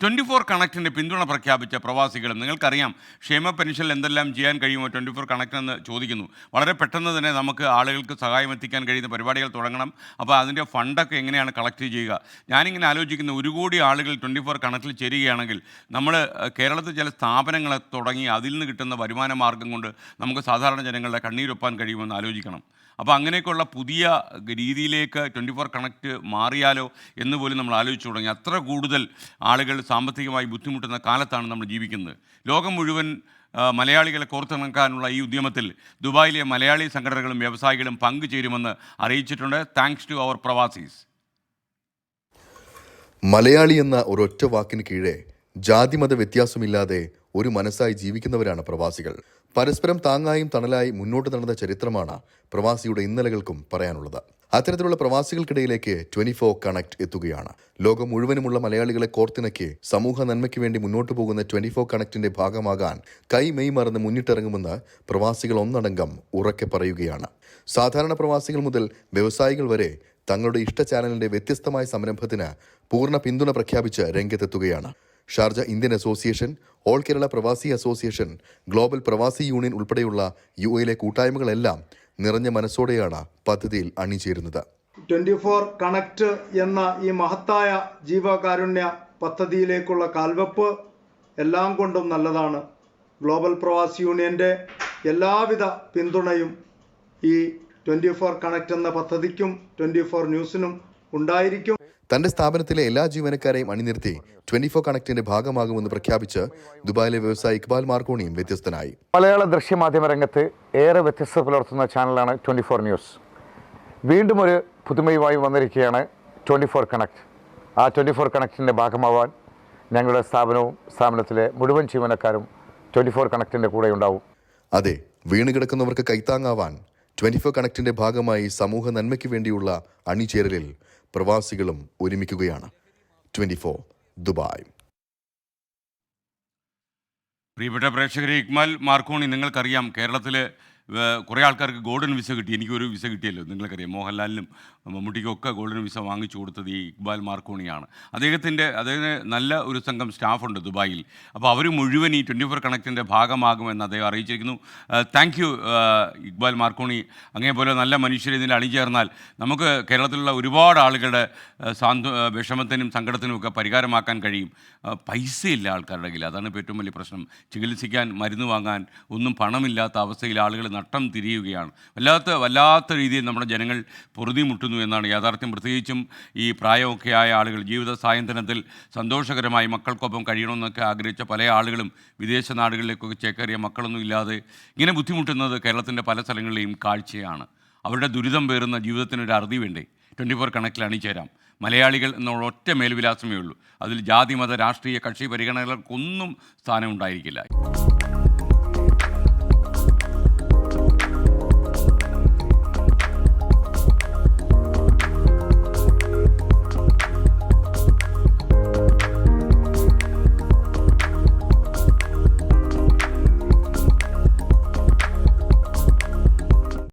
24 കണക്റ്റിൻ്റെ പിന്തുണ പ്രഖ്യാപിച്ച പ്രവാസികളും നിങ്ങൾക്കറിയാം ക്ഷേമ പെൻഷനിൽ എന്തെല്ലാം ചെയ്യാൻ കഴിയുമോ 24 കണക്റ്റ് എന്ന് ചോദിക്കുന്നു. വളരെ പെട്ടെന്ന് തന്നെ നമുക്ക് ആളുകൾക്ക് സഹായം എത്തിക്കാൻ കഴിയുന്ന പരിപാടികൾ തുടങ്ങണം. അപ്പോൾ അതിൻ്റെ ഫണ്ടൊക്കെ എങ്ങനെയാണ് കളക്ട് ചെയ്യുക? ഞാനിങ്ങനെ ആലോചിക്കുന്ന 1 കോടി ആളുകൾ 24 കണക്റ്റിൽ ചേരുകയാണെങ്കിൽ നമ്മൾ കേരളത്തിൽ ചില സ്ഥാപനങ്ങളെ തുടങ്ങി അതിൽ നിന്ന് കിട്ടുന്ന വരുമാന മാർഗം കൊണ്ട് നമുക്ക് സാധാരണ ജനങ്ങളുടെ കണ്ണീരൊപ്പാൻ കഴിയുമെന്ന് ആലോചിക്കണം. അപ്പോൾ അങ്ങനെയൊക്കെയുള്ള പുതിയ രീതിയിലേക്ക് 24 കണക്റ്റ് മാറിയാലോ എന്ന് പോലും നമ്മൾ ആലോചിച്ച് തുടങ്ങി. അത്ര കൂടുതൽ ആളുകൾ സാമ്പത്തികമായി ബുദ്ധിമുട്ടുന്ന കാലത്താണ് നമ്മൾ ജീവിക്കുന്നത്. ലോകം മുഴുവൻ മലയാളികളെ കോർത്തിണക്കാനുള്ള ഈ ഉദ്യമത്തിൽ ദുബായിലെ മലയാളി സംഘടനകളും വ്യവസായികളും പങ്കുചേരുമെന്ന് അറിയിച്ചിട്ടുണ്ട്. Thanks to our പ്രവാസീസ്. മലയാളി എന്ന ഒരൊറ്റ വാക്കിന് കീഴെ ജാതിമത വ്യത്യാസമില്ലാതെ ഒരു മനസ്സായി ജീവിക്കുന്നവരാണ് പ്രവാസികൾ. പരസ്പരം താങ്ങായും തണലായി മുന്നോട്ട് നടന്ന ചരിത്രമാണ് പ്രവാസിയുടെ ഇന്നലകൾക്കും പറയാനുള്ളത്. അത്തരത്തിലുള്ള പ്രവാസികൾക്കിടയിലേക്ക് 24 കണക്ട് എത്തുകയാണ്. ലോകം മുഴുവനുമുള്ള മലയാളികളെ കോർത്തിണക്കി സമൂഹ നന്മയ്ക്ക് വേണ്ടി മുന്നോട്ട് പോകുന്ന 24 കണക്റ്റിന്റെ ഭാഗമാകാൻ മെയ് മറന്ന് മുന്നിട്ടിറങ്ങുമെന്ന് പ്രവാസികൾ ഒന്നടങ്കം ഉറക്കെ പറയുകയാണ്. സാധാരണ പ്രവാസികൾ മുതൽ വ്യവസായികൾ വരെ തങ്ങളുടെ ഇഷ്ട ചാനലിന്റെ വ്യത്യസ്തമായ സംരംഭത്തിന് പൂർണ്ണ പിന്തുണ പ്രഖ്യാപിച്ച് രംഗത്തെത്തുകയാണ്. Sharjah Indian association, all Kerala പ്രവാസി അസോസിയേഷൻ, ഗ്ലോബൽ പ്രവാസി യൂണിയൻ ഉൾപ്പെടെയുള്ള UAE കൂട്ടായ്മകളെല്ലാം നിറഞ്ഞ മനസ്സോടെയാണ് പദ്ധതിയിൽ അണിചേരുന്നത്. 24 കണക്റ്റ് എന്ന ഈ മഹത്തായ ജീവകാരുണ്യ പദ്ധതിയിലേക്കുള്ള കാൽവെപ്പ് എല്ലാം കൊണ്ടും നല്ലതാണ്. ഗ്ലോബൽ പ്രവാസി യൂണിയൻ്റെ എല്ലാവിധ പിന്തുണയും ഈ 24 കണക്റ്റ് എന്ന പദ്ധതിക്കും 24 ന്യൂസിനും ഉണ്ടായിരിക്കും. തന്റെ സ്ഥാപനത്തിലെ എല്ലാ ജീവനക്കാരെയും അണിനിർത്തി 24 കണക്റ്റിന്റെ ഭാഗമാകുമെന്ന് പ്രഖ്യാപിച്ച് ദുബായിലെ വ്യവസായി ഇക്ബാൽ മാർക്കോണിയും വ്യത്യസ്തനായി. മലയാള ദൃശ്യമാധ്യമ രംഗത്ത് ഏറെ വ്യത്യസ്തത പുലർത്തുന്ന ചാനലാണ് 24 ന്യൂസ്. വീണ്ടും ഒരു പുതുമയുമായി വന്നിരിക്കുകയാണ് 24 കണക്റ്റ്. ആ 24 കണക്റ്റിൻ്റെ ഭാഗമാവാൻ ഞങ്ങളുടെ സ്ഥാപനത്തിലെ മുഴുവൻ ജീവനക്കാരും 24 കണക്റ്റിൻ്റെ കൂടെ ഉണ്ടാവും. അതെ, വീണുകിടക്കുന്നവർക്ക് കൈത്താങ്ങാവാൻ 24 കണക്റ്റിന്റെ ഭാഗമായി സമൂഹ നന്മയ്ക്ക് വേണ്ടിയുള്ള അണിചേരലിൽ പ്രവാസികളും ഒരുമിക്കുകയാണ്. 24 ദുബായ്. പ്രിയപ്പെട്ട പ്രേക്ഷകരെ, ഇക്ബാൽ മാർക്കോണി നിങ്ങൾക്കറിയാം കേരളത്തിൽ കുറേ ആൾക്കാർക്ക് ഗോൾഡൻ വിസ കിട്ടി. എനിക്കൊരു വിസ കിട്ടിയല്ലോ, നിങ്ങൾക്കറിയാം. മോഹൻലാലിനും മമ്മൂട്ടിക്കും ഒക്കെ ഗോൾഡൻ വിസ വാങ്ങിച്ചു കൊടുത്തത് ഈ ഇക്ബാൽ മാർക്കോണിയാണ്. അദ്ദേഹത്തിന് നല്ല ഒരു സംഘം സ്റ്റാഫുണ്ട് ദുബായിൽ. അപ്പോൾ അവർ മുഴുവൻ ഈ 24 കണക്റ്റിൻ്റെ ഭാഗമാകുമെന്ന് അദ്ദേഹം അറിയിച്ചിരിക്കുന്നു. Thank you Iqbal Marconi. അങ്ങേപോലെ നല്ല മനുഷ്യർ ഇതിൽ അണിചേർന്നാൽ നമുക്ക് കേരളത്തിലുള്ള ഒരുപാട് ആളുകളുടെ വിഷമത്തിനും സങ്കടത്തിനും ഒക്കെ പരിഹാരമാക്കാൻ കഴിയും. പൈസയില്ല ആൾക്കാരുടെ കയ്യിൽ, അതാണ് ഇപ്പോൾ ഏറ്റവും വലിയ പ്രശ്നം. ചികിത്സിക്കാൻ, മരുന്ന് വാങ്ങാൻ ഒന്നും പണമില്ലാത്ത അവസ്ഥയിൽ ആളുകൾ നട്ടം തിരിയുകയാണ്. വല്ലാത്ത രീതിയിൽ നമ്മുടെ ജനങ്ങൾ പൊറുതിമുട്ടുന്നു എന്നാണ് യാഥാർത്ഥ്യം. പ്രത്യേകിച്ചും ഈ പ്രായമൊക്കെ ആയ ആളുകൾ ജീവിത സായന്തനത്തിൽ സന്തോഷകരമായി മക്കൾക്കൊപ്പം കഴിയണമെന്നൊക്കെ ആഗ്രഹിച്ച പല ആളുകളും വിദേശ നാടുകളിലേക്കൊക്കെ ചേക്കേറിയ മക്കളൊന്നും ഇല്ലാതെ ഇങ്ങനെ ബുദ്ധിമുട്ടുന്നത് കേരളത്തിൻ്റെ പല സ്ഥലങ്ങളിലെയും കാഴ്ചയാണ്. അവരുടെ ദുരിതം പേറുന്ന ജീവിതത്തിനൊരു അറുതി വേണ്ടേ? 24 കണക്കിൽ അണിചേരാം. മലയാളികൾ എന്നുള്ള ഒറ്റ മേൽവിലാസമേ ഉള്ളൂ. അതിൽ ജാതി, മത, രാഷ്ട്രീയ കക്ഷി പരിഗണനകൾക്കൊന്നും സ്ഥാനം ഉണ്ടായിരിക്കില്ല.